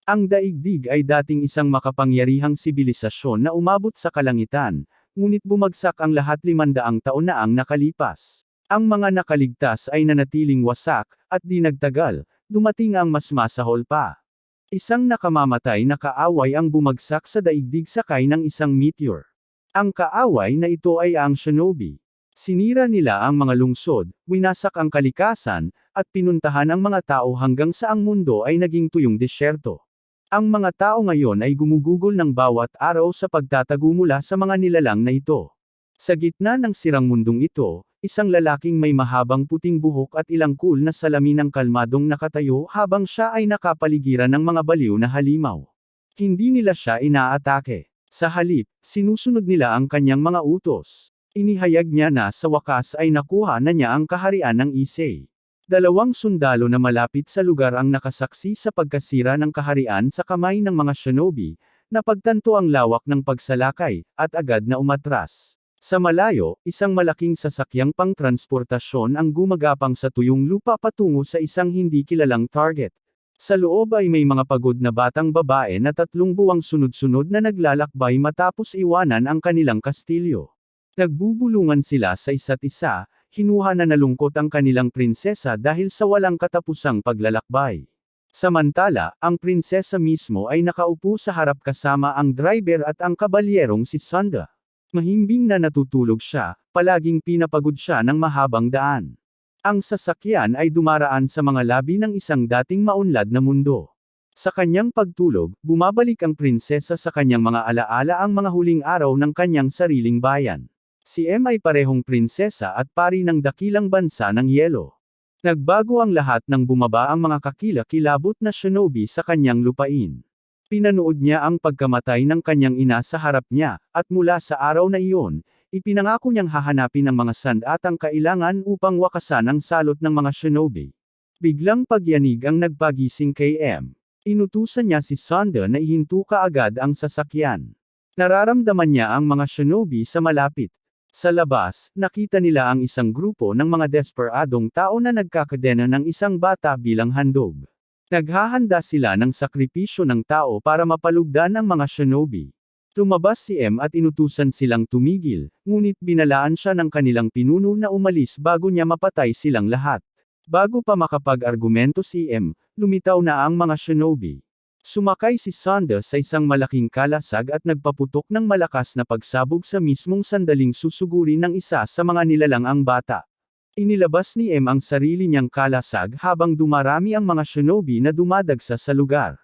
Ang daigdig ay dating isang makapangyarihang sibilisasyon na umabot sa kalangitan, ngunit bumagsak ang lahat 500 taon na ang nakalipas. Ang mga nakaligtas ay nanatiling wasak, at di nagtagal, dumating ang mas masahol pa. Isang nakamamatay na kaaway ang bumagsak sa daigdig sakay ng isang meteor. Ang kaaway na ito ay ang shinobi. Sinira nila ang mga lungsod, winasak ang kalikasan, at pinuntahan ang mga tao hanggang sa ang mundo ay naging tuyong disyerto. Ang mga tao ngayon ay gumugugol ng bawat araw sa pagtatago mula sa mga nilalang na ito. Sa gitna ng sirang mundong ito, isang lalaking may mahabang puting buhok at ilang cool na salamin ang kalmadong nakatayo habang siya ay nakapaligiran ng mga baliw na halimaw. Hindi nila siya inaatake. Sa halip, sinusunod nila ang kanyang mga utos. Inihayag niya na sa wakas ay nakuha na niya ang kaharian ng Issei. 2 sundalo na malapit sa lugar ang nakasaksi sa pagkasira ng kaharian sa kamay ng mga shinobi, napagtanto ang lawak ng pagsalakay, at agad na umatras. Sa malayo, isang malaking sasakyang pangtransportasyon ang gumagapang sa tuyong lupa patungo sa isang hindi kilalang target. Sa loob ay may mga pagod na batang babae na 3 buwang sunod-sunod na naglalakbay matapos iwanan ang kanilang kastilyo. Nagbubulungan sila sa isa't isa, hinuha na nalungkot ang kanilang prinsesa dahil sa walang katapusang paglalakbay. Samantala, ang prinsesa mismo ay nakaupo sa harap kasama ang driver at ang kabalyerong si Sanda. Mahimbing na natutulog siya, palaging pinapagod siya ng mahabang daan. Ang sasakyan ay dumaraan sa mga labi ng isang dating maunlad na mundo. Sa kanyang pagtulog, bumabalik ang prinsesa sa kanyang mga alaala ang mga huling araw ng kanyang sariling bayan. Si M ay parehong prinsesa at pari ng dakilang bansa ng yelo. Nagbago ang lahat nang bumaba ang mga kakilakilabot na shinobi sa kanyang lupain. Pinanood niya ang pagkamatay ng kanyang ina sa harap niya, at mula sa araw na iyon, ipinangako niyang hahanapin ang mga sandatang kailangan upang wakasan ang salot ng mga shinobi. Biglang pagyanig ang nagpagising kay M. Inutusan niya si Sanda na ihinto kaagad ang sasakyan. Nararamdaman niya ang mga shinobi sa malapit. Sa labas, nakita nila ang isang grupo ng mga desperadong tao na nagkakadena ng isang bata bilang handog. Naghahanda sila ng sakripisyo ng tao para mapalugdan ang mga shinobi. Lumabas si M at inutusan silang tumigil, ngunit binalaan siya ng kanilang pinuno na umalis bago niya mapatay silang lahat. Bago pa makapag-argumento si M, lumitaw na ang mga shinobi. Sumakay si Sanda sa isang malaking kalasag at nagpaputok ng malakas na pagsabog sa mismong sandaling susugurin ng isa sa mga nilalang ang bata. Inilabas ni M ang sarili niyang kalasag habang dumarami ang mga shinobi na dumadagsa sa lugar.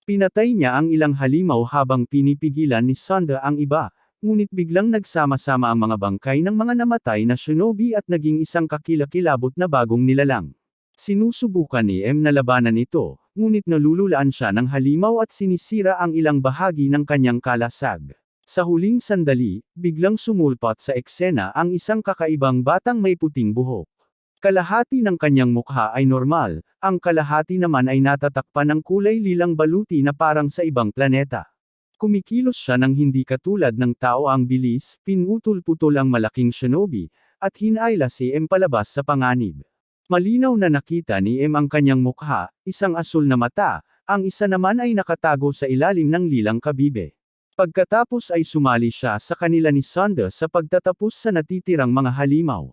Pinatay niya ang ilang halimaw habang pinipigilan ni Sanda ang iba, ngunit biglang nagsama-sama ang mga bangkay ng mga namatay na shinobi at naging isang kakilakilabot na bagong nilalang. Sinusubukan ni M na labanan ito, ngunit nalululaan siya ng halimaw at sinisira ang ilang bahagi ng kanyang kalasag. Sa huling sandali, biglang sumulpot sa eksena ang isang kakaibang batang may puting buhok. Kalahati ng kanyang mukha ay normal, ang kalahati naman ay natatakpan ng kulay lilang baluti na parang sa ibang planeta. Kumikilos siya ng hindi katulad ng tao ang bilis, pinutol-putol ang malaking shinobi, at hinayla si M palabas sa panganib. Malinaw na nakita ni M ang kanyang mukha, isang asul na mata, ang isa naman ay nakatago sa ilalim ng lilang kabibe. Pagkatapos ay sumali siya sa kanila ni Sanda sa pagtatapos sa natitirang mga halimaw.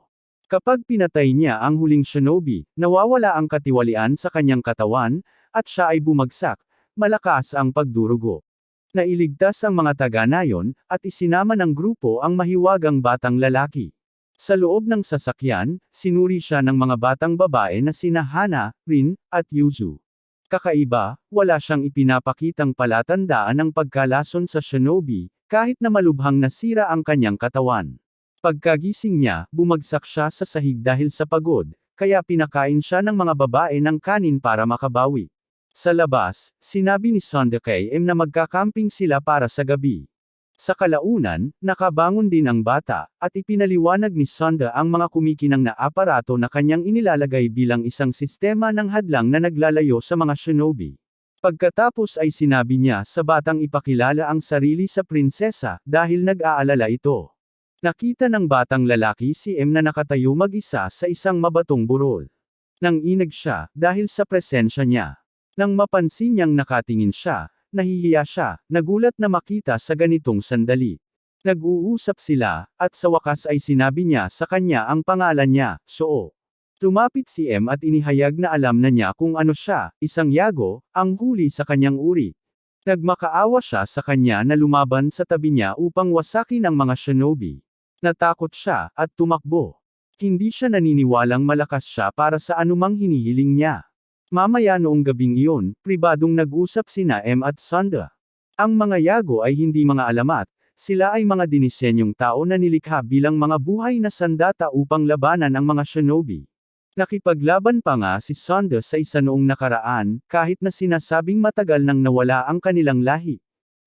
Kapag pinatay niya ang huling shinobi, nawawala ang katiwalian sa kanyang katawan, at siya ay bumagsak, malakas ang pagdurugo. Nailigtas ang mga taga-nayon, at isinama ng grupo ang mahiwagang batang lalaki. Sa loob ng sasakyan, sinuri siya ng mga batang babae na sina Hana, Rin, at Yuzu. Kakaiba, wala siyang ipinapakitang palatandaan ng pagkalason sa shinobi, kahit na malubhang nasira ang kanyang katawan. Pagkagising niya, bumagsak siya sa sahig dahil sa pagod, kaya pinakain siya ng mga babae ng kanin para makabawi. Sa labas, sinabi ni Sanda kay M na magkakamping sila para sa gabi. Sa kalaunan, nakabangon din ang bata, at ipinaliwanag ni Sanda ang mga kumikinang na aparato na kanyang inilalagay bilang isang sistema ng hadlang na naglalayo sa mga shinobi. Pagkatapos ay sinabi niya sa batang ipakilala ang sarili sa prinsesa, dahil nag-aalala ito. Nakita ng batang lalaki si M na nakatayo mag-isa sa isang mabatong burol. Nanginag siya, dahil sa presensya niya. Nang mapansin niyang nakatingin siya, nahihiya siya, nagulat na makita sa ganitong sandali. Nag-uusap sila, at sa wakas ay sinabi niya sa kanya ang pangalan niya, Soo. Lumapit si M at inihayag na alam na niya kung ano siya, isang yago, ang huli sa kanyang uri. Nagmakaawa siya sa kanya na lumaban sa tabi niya upang wasakin ang mga shinobi. Natakot siya, at tumakbo. Hindi siya naniniwalang malakas siya para sa anumang hinihiling niya. Mamaya noong gabing iyon, pribadong nag-usap sina M at Sanda. Ang mga yago ay hindi mga alamat, sila ay mga dinisenyong tao na nilikha bilang mga buhay na sandata upang labanan ang mga shinobi. Nakipaglaban pa nga si Sanda sa isa noong nakaraan, kahit na sinasabing matagal nang nawala ang kanilang lahi.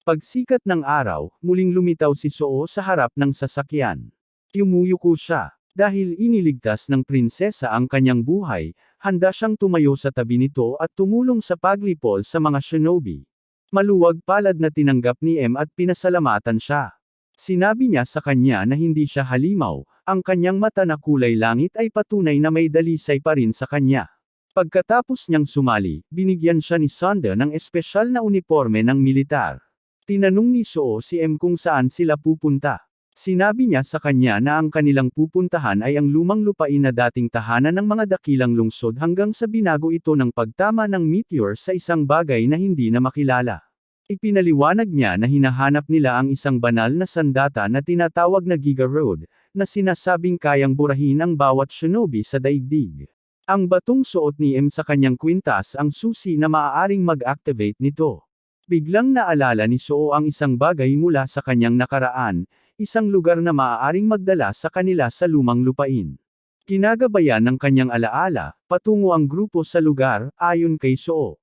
Pagsikat ng araw, muling lumitaw si Soo sa harap ng sasakyan. Yumuyuko siya. Dahil iniligtas ng prinsesa ang kanyang buhay, handa siyang tumayo sa tabi nito at tumulong sa paglipol sa mga shinobi. Maluwag palad na tinanggap ni M at pinasalamatan siya. Sinabi niya sa kanya na hindi siya halimaw, ang kanyang mata na kulay langit ay patunay na may dalisay pa rin sa kanya. Pagkatapos niyang sumali, binigyan siya ni Sanda ng espesyal na uniforme ng militar. Tinanong ni Soo si M kung saan sila pupunta. Sinabi niya sa kanya na ang kanilang pupuntahan ay ang lumang lupain na dating tahanan ng mga dakilang lungsod hanggang sa binago ito ng pagtama ng meteor sa isang bagay na hindi na makilala. Ipinaliwanag niya na hinahanap nila ang isang banal na sandata na tinatawag na Giga Road, na sinasabing kayang burahin ang bawat shinobi sa daigdig. Ang batong suot ni M sa kanyang kwintas ang susi na maaaring mag-activate nito. Biglang naalala ni Soo ang isang bagay mula sa kanyang nakaraan, isang lugar na maaaring magdala sa kanila sa lumang lupain. Kinagabayan ng kanyang alaala, patungo ang grupo sa lugar, ayon kay Soo.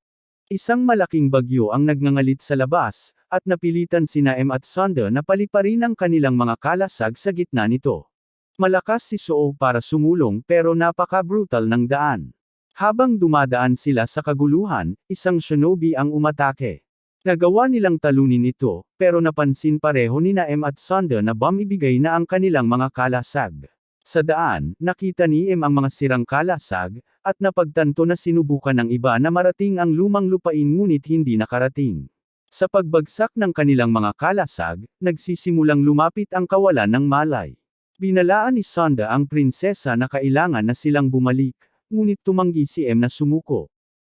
Isang malaking bagyo ang nagngangalit sa labas, at napilitan sina M at Sanda na paliparin ang kanilang mga kalasag sa gitna nito. Malakas si Soo para sumulong pero napaka-brutal ng daan. Habang dumadaan sila sa kaguluhan, isang shinobi ang umatake. Nagawa nilang talunin ito, pero napansin pareho ni na M at Sanda na ibigay na ang kanilang mga kalasag. Sa daan, nakita ni M ang mga sirang kalasag, at napagtanto na sinubukan ng iba na marating ang lumang lupain ngunit hindi nakarating. Sa pagbagsak ng kanilang mga kalasag, nagsisimulang lumapit ang kawalan ng malay. Binalaan ni Sanda ang prinsesa na kailangan na silang bumalik, ngunit tumanggi si M na sumuko.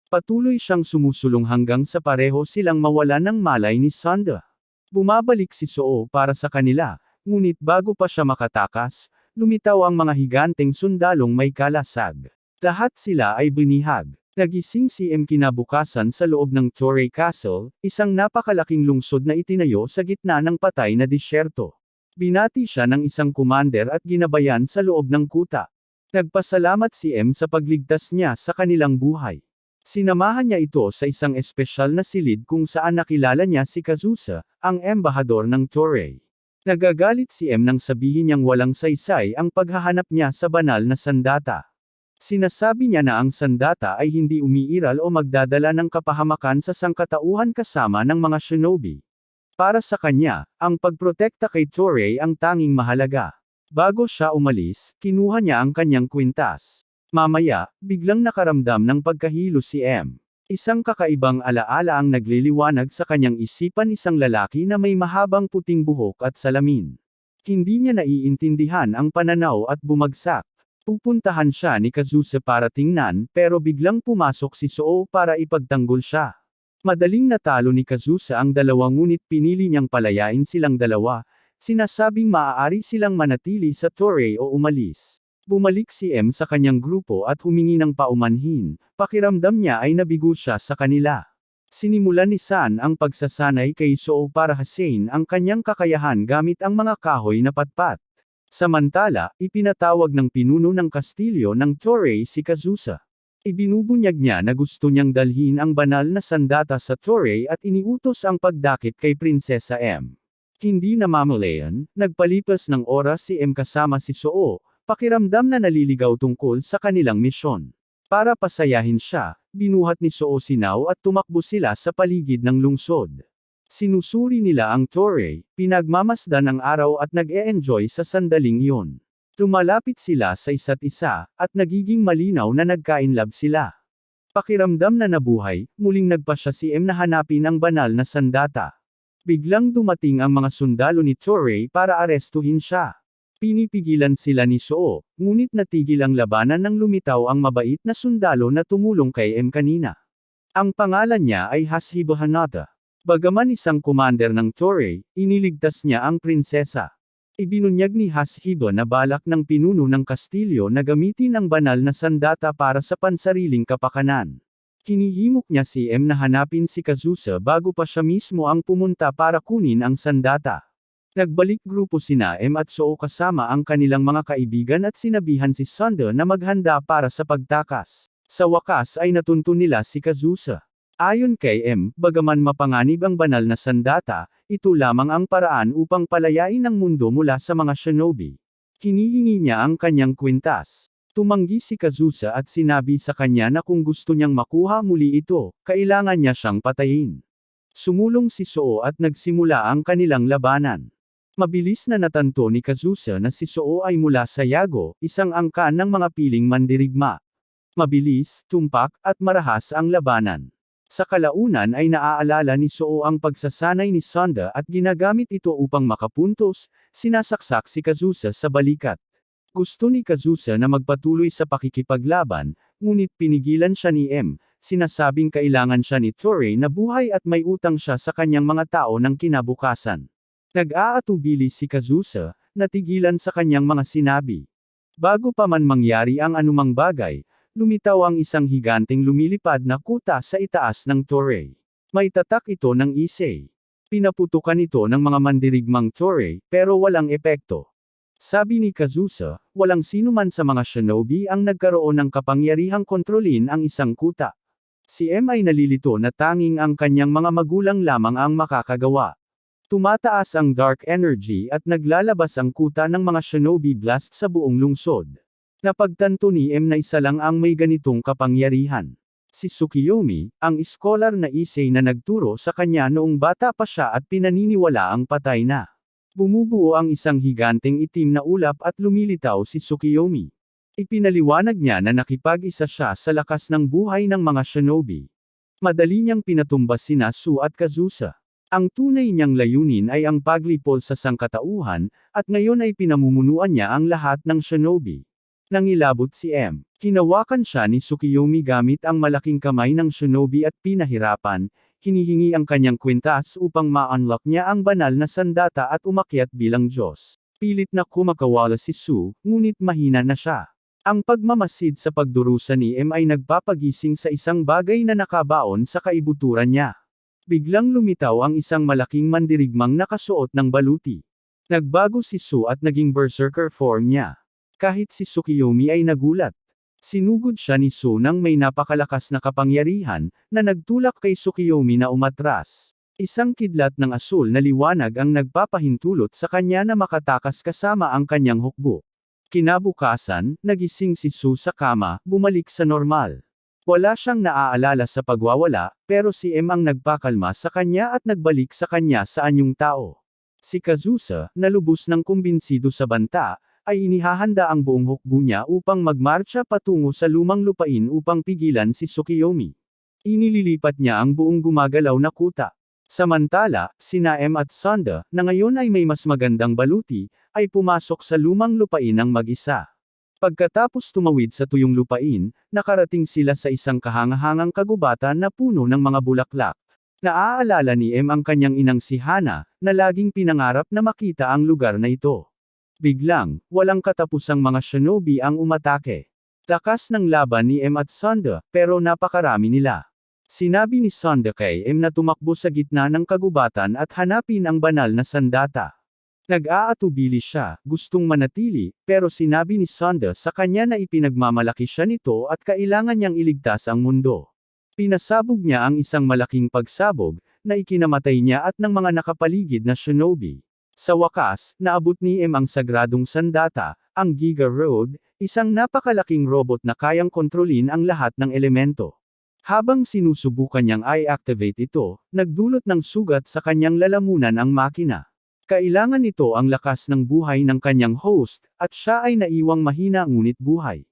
Patuloy siyang sumusulong hanggang sa pareho silang mawalan ng malay ni Sanda. Bumabalik si Soo para sa kanila, ngunit bago pa siya makatakas, lumitaw ang mga higanteng sundalong may kalasag. Lahat sila ay binihag. Nagising si M kinabukasan sa loob ng Torre Castle, isang napakalaking lungsod na itinayo sa gitna ng patay na disyerto. Binati siya ng isang commander at ginabayan sa loob ng kuta. Nagpasalamat si M sa pagligtas niya sa kanilang buhay. Sinamahan niya ito sa isang espesyal na silid kung saan nakilala niya si Kazusa, ang embahador ng Torre. Nagagalit si M nang sabihin niyang walang saysay ang paghahanap niya sa banal na sandata. Sinasabi niya na ang sandata ay hindi umiiral o magdadala ng kapahamakan sa sangkatauhan kasama ng mga shinobi. Para sa kanya, ang pagprotekta kay Torre ang tanging mahalaga. Bago siya umalis, kinuha niya ang kanyang kwintas. Mamaya, biglang nakaramdam ng pagkahilo si M. Isang kakaibang alaala ang nagliliwanag sa kanyang isipan, isang lalaki na may mahabang puting buhok at salamin. Hindi niya naiintindihan ang pananaw at bumagsak. Pupuntahan siya ni Kazusa para tingnan, pero biglang pumasok si Soo para ipagtanggol siya. Madaling natalo ni Kazusa ang dalawa ngunit pinili niyang palayain silang dalawa, sinasabing maaari silang manatili sa Torre o umalis. Bumalik si M sa kanyang grupo at humingi ng paumanhin, pakiramdam niya ay nabigo siya sa kanila. Sinimulan ni San ang pagsasanay kay Soo para hasain ang kanyang kakayahan gamit ang mga kahoy na patpat. Samantala, ipinatawag ng pinuno ng kastilyo ng Torre si Kazusa. Ibinubunyag niya na gusto niyang dalhin ang banal na sandata sa Torre at iniutos ang pagdakip kay Prinsesa M. Hindi namamalayan, nagpalipas ng oras si M kasama si Soo, pakiramdam na naliligaw tungkol sa kanilang misyon. Para pasayahin siya, binuhat ni Soo si Nao at tumakbo sila sa paligid ng lungsod. Sinusuri nila ang Torre, pinagmamasdan ang araw at nag-e-enjoy sa sandaling iyon. Lumalapit sila sa isa't isa, at nagiging malinaw na nagka-inlove sila. pakiramdam na nabuhay, muling nagpasya si M na hanapin ang banal na sandata. Biglang dumating ang mga sundalo ni Torre para arestuhin siya. Pinipigilan sila ni Soo, ngunit natigil ang labanan nang lumitaw ang mabait na sundalo na tumulong kay M kanina. Ang pangalan niya ay Hashibo Hanata. Bagaman isang commander ng Torre, iniligtas niya ang prinsesa. Ibinunyag ni Hashibo na balak ng pinuno ng Kastilyo na gamitin ang banal na sandata para sa pansariling kapakanan. Hinihimok niya si M na hanapin si Kazusa bago pa siya mismo ang pumunta para kunin ang sandata. Nagbalik grupo sina M at Soo kasama ang kanilang mga kaibigan at sinabihan si Sunda na maghanda para sa pagtakas. Sa wakas ay natuntun nila si Kazusa. Ayon kay M, bagaman mapanganib ang banal na sandata, ito lamang ang paraan upang palayain ang mundo mula sa mga shinobi. Hinihingi niya ang kanyang kwintas. Tumanggi si Kazusa at sinabi sa kanya na kung gusto niyang makuha muli ito, kailangan niya siyang patayin. Sumulong si Soo at nagsimula ang kanilang labanan. Mabilis na natanto ni Kazusa na si Soo ay mula sa Yago, isang angkan ng mga piling mandirigma. Mabilis, tumpak, at marahas ang labanan. Sa kalaunan ay naaalala ni Soo ang pagsasanay ni Sunda at ginagamit ito upang makapuntos, sinasaksak si Kazusa sa balikat. Gusto ni Kazusa na magpatuloy sa pakikipaglaban, ngunit pinigilan siya ni M, sinasabing kailangan siya ni Torre na buhay at may utang siya sa kanyang mga tao ng kinabukasan. Nag-aatubili si Kazusa, natigilan sa kanyang mga sinabi. Bago pa man mangyari ang anumang bagay, lumitaw ang isang higanteng lumilipad na kuta sa itaas ng Torre. May tatak ito ng Issei. Pinaputukan ito ng mga mandirigmang Torre, pero walang epekto. Sabi ni Kazusa, walang sino man sa mga shinobi ang nagkaroon ng kapangyarihang kontrolin ang isang kuta. Si M ay nalilito na tanging ang kanyang mga magulang lamang ang makakagawa. Tumataas ang dark energy at naglalabas ang kuta ng mga shinobi blast sa buong lungsod. Napagtanto ni M na isa lang ang may ganitong kapangyarihan. Si Tsukiyomi, ang iskolar na Issei na nagturo sa kanya noong bata pa siya at pinaniniwala ang patay na. Bumubuo ang isang higanteng itim na ulap at lumilitaw si Tsukiyomi. Ipinaliwanag niya na nakipag-isa siya sa lakas ng buhay ng mga shinobi. Madali niyang pinatumbas sina Su at Kazusa. Ang tunay niyang layunin ay ang paglipol sa sangkatauhan, at ngayon ay pinamumunuan niya ang lahat ng shinobi. Nangilabot si M. Hinawakan siya ni Tsukiyomi gamit ang malaking kamay ng shinobi at pinahirapan, hinihingi ang kanyang kwintas upang ma-unlock niya ang banal na sandata at umakyat bilang Diyos. Pilit na kumakawala si Su, ngunit mahina na siya. Ang pagmamasid sa pagdurusa ni M ay nagpapagising sa isang bagay na nakabaon sa kaibuturan niya. Biglang lumitaw ang isang malaking mandirigmang nakasuot ng baluti. Nagbago si Su at naging berserker form niya. Kahit si Tsukiyomi ay nagulat. Sinugod siya ni Su nang may napakalakas na kapangyarihan, na nagtulak kay Tsukiyomi na umatras. Isang kidlat ng asul na liwanag ang nagpapahintulot sa kanya na makatakas kasama ang kanyang hukbo. Kinabukasan, nagising si Su sa kama, bumalik sa normal. Wala siyang naaalala sa pagwawala, pero si M ang nagpakalma sa kanya at nagbalik sa kanya sa anyong tao. Si Kazusa, na lubos ng kumbinsido sa banta, ay inihahanda ang buong hukbo niya upang magmarcha patungo sa lumang lupain upang pigilan si Tsukiyomi. Inililipat niya ang buong gumagalaw na kuta. Samantala, sina M at Sunda, na ngayon ay may mas magandang baluti, ay pumasok sa lumang lupain ng mag-isa. Pagkatapos tumawid sa tuyong lupain, nakarating sila sa isang kahangahangang kagubatan na puno ng mga bulaklak. Naaalala ni M ang kanyang inang si Hana, na laging pinangarap na makita ang lugar na ito. Biglang, walang katapusang mga shinobi ang umatake. Lakas ng laban ni M at Sunda, pero napakarami nila. Sinabi ni Sunda kay M na tumakbo sa gitna ng kagubatan at hanapin ang banal na sandata. Nag-aatubili siya, gustong manatili, pero sinabi ni Sunda sa kanya na ipinagmamalaki siya nito at kailangan niyang iligtas ang mundo. Pinasabog niya ang isang malaking pagsabog, na ikinamatay niya at ng mga nakapaligid na shinobi. Sa wakas, naabot ni M ang sagradong sandata, ang Giga Road, isang napakalaking robot na kayang kontrolin ang lahat ng elemento. Habang sinusubukan niyang i-activate ito, nagdulot ng sugat sa kanyang lalamunan ang makina. Kailangan nito ang lakas ng buhay ng kanyang host, at siya ay naiwang mahina ngunit buhay.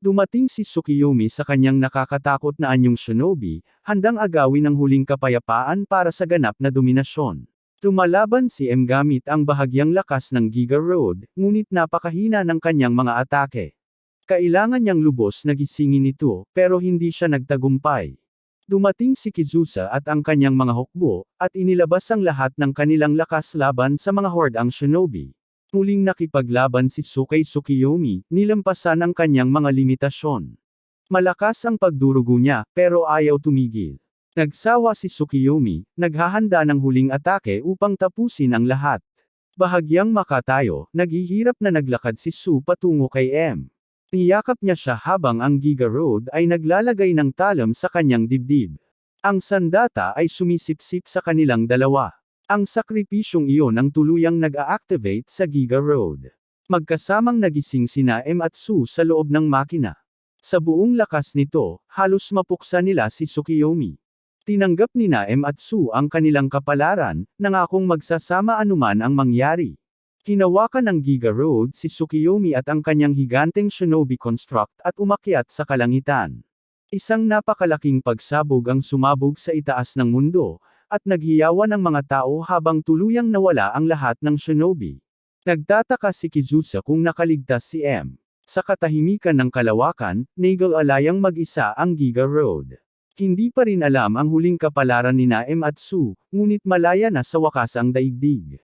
Dumating si Tsukiyomi sa kanyang nakakatakot na anyong shinobi, handang agawin ang huling kapayapaan para sa ganap na dominasyon. Lumalaban si M gamit ang bahagyang lakas ng Giga Road, ngunit napakahina ng kanyang mga atake. Kailangan niyang lubos na gisingin ito, pero hindi siya nagtagumpay. Dumating si Kizusa at ang kanyang mga hukbo, at inilabas ang lahat ng kanilang lakas laban sa mga hordang shinobi. Muling nakipaglaban si Tsukiyomi, nilampasan ang kanyang mga limitasyon. Malakas ang pagdurugo niya, pero ayaw tumigil. Nagsawa si Tsukiyomi, naghahanda ng huling atake upang tapusin ang lahat. Bahagyang makatayo, naghihirap na naglakad si Su patungo kay M. Niyakap niya siya habang ang Giga Road ay naglalagay ng talam sa kanyang dibdib. Ang sandata ay sumisipsip sa kanilang dalawa. Ang sakripisyong iyon ang tuluyang nag-a-activate sa Giga Road. Magkasamang nagising sina M at Su sa loob ng makina. Sa buong lakas nito, halos mapuksa nila si Tsukiyomi. Tinanggap nina M at Su ang kanilang kapalaran, nangakong magsasama anuman ang mangyari. Hinawakan ng Giga Road si Tsukiyomi at ang kanyang higanteng shinobi construct at umakyat sa kalangitan. Isang napakalaking pagsabog ang sumabog sa itaas ng mundo, at naghiyawan ang mga tao habang tuluyang nawala ang lahat ng shinobi. Nagtataka si Kizusa kung nakaligtas si M. Sa katahimikan ng kalawakan, nag-alayang mag-isa ang Giga Road. Hindi pa rin alam ang huling kapalaran nina M at Su, ngunit malaya na sa wakas ang daigdig.